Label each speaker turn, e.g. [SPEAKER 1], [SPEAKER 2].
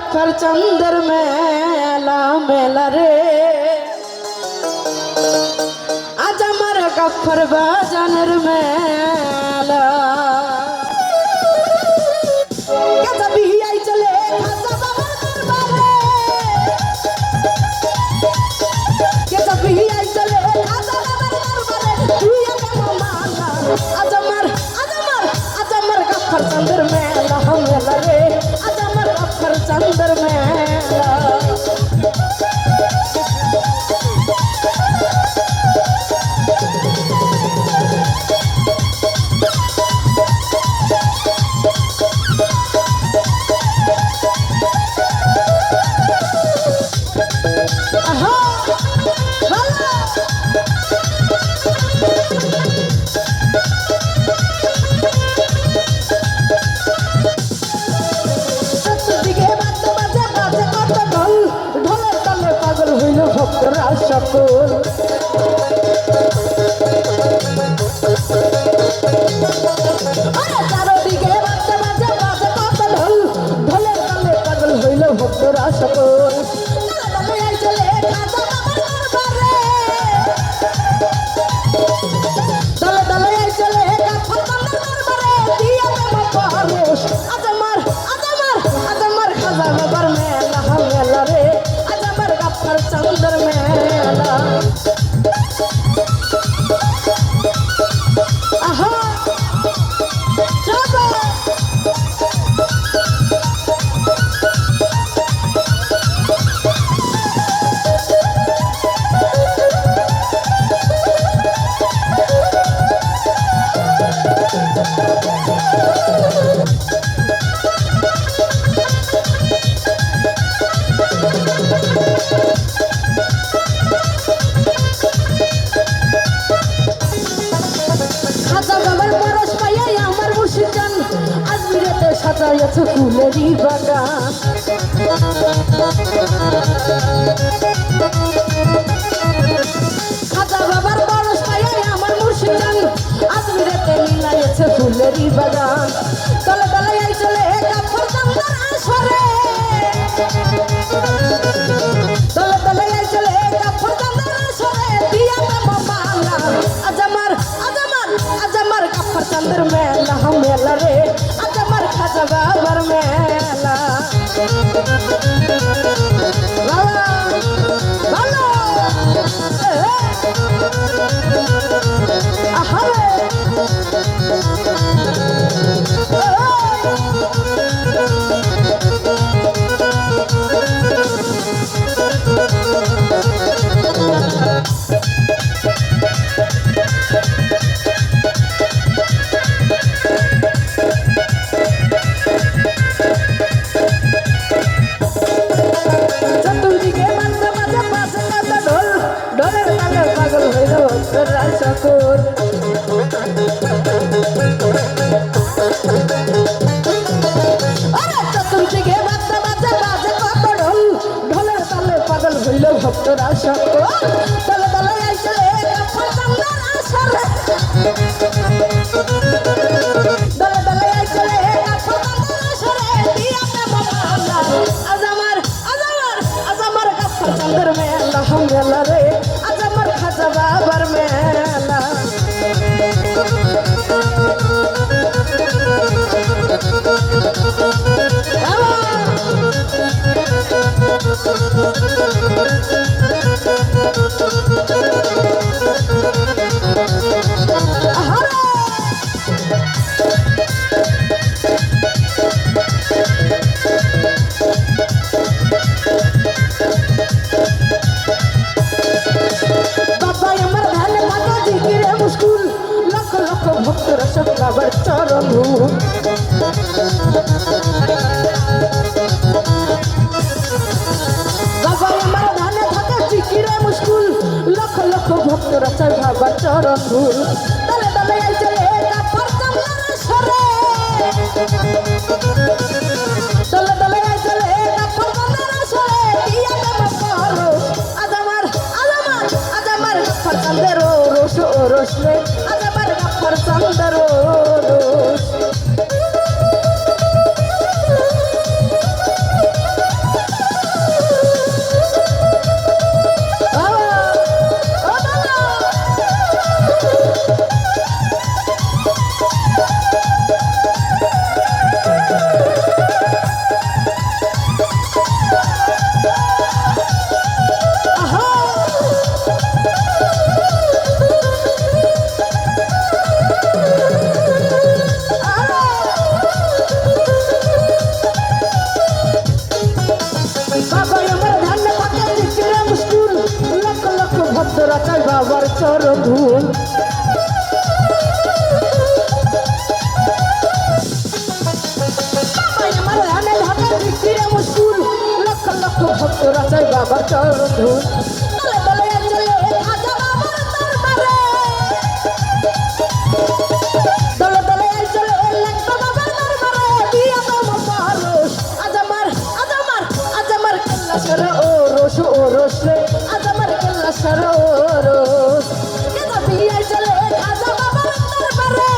[SPEAKER 1] गफ्फर चंदर मेला मेला रे आज আমার गफ्फर बाजानेर मेला কেতা বিয়াই চলে খাজা বাবার দরবারে কেতা বিয়াই চলে খাজা বাবার দরবারে তুই আমার মালা आज আমার गफ्फर चंदर मेला मेला रे आज আমার गफ्फर चंदर मेला ভক্তরা সকল চারদিকে বাজে বাজে বাজে কত ঢোল ঢোলের তালে পাগল হইল ভক্তরা সকল দলে দলে চলে গফফর চন্দর দরবারে দিয়া পরশ আজ আমার খাজা বাবার মেলা মেলা রে आज আমার गफ्फर चंदर मेला आहा चलो সাজাইছে ফুলেরই বাগান খাজা বাবার বরস পাইয়া আমার মুর্শিদ জান আজমিরেতে মিলাইছে ফুলেরই বাগান তলে তলে আই চলে গফফর চন্দর আসরে তলে তলে আই চলে গফফর চন্দর আসরে দিয়া মালা आज আমার गफ्फर चंदर मेला मेला रे खाजा बाबर मेला बाला बाला आहारे सकूर अरे चतुर्दिके बाजे बाजे बाजे कत ढोल ढोलेर ताले पागल हইল ভক্তরা সকল তলে তলে আইছে গফফর চন্দর আসরে তলে তলে আইছে গফফর চন্দর আসরে দিয়া মালা आज আমার गफ्फर चंदर मेला मेला रे आज আমার খাজা বাবার मेला ভক্তরা সব বাবার চরণ বাবা আমার ধানে থাকে জিকিরে মুশকুল লক্ষ লক্ষ ভক্তরা চাই বাবার চরণ ধুল তলে তলে চলে গফফর চন্দর আসরে তলে তলে চলে গফফর চন্দর আসরে দিয়া পরশ आज আমার गफ्फर चंदर रोश रोश रे आज আমার गफ्फर चंदर रोश বন্ধু দলে দলে চলে আজা বাবার দরবারে দলে দলে চলে লাগতো বাবার দরবারে বিয়া তো মপারস আজ আমার কেল্লা সর ও রস রে আজ আমার কেল্লা সর ও রস কেন বিয়া চলে আজা বাবার দরবারে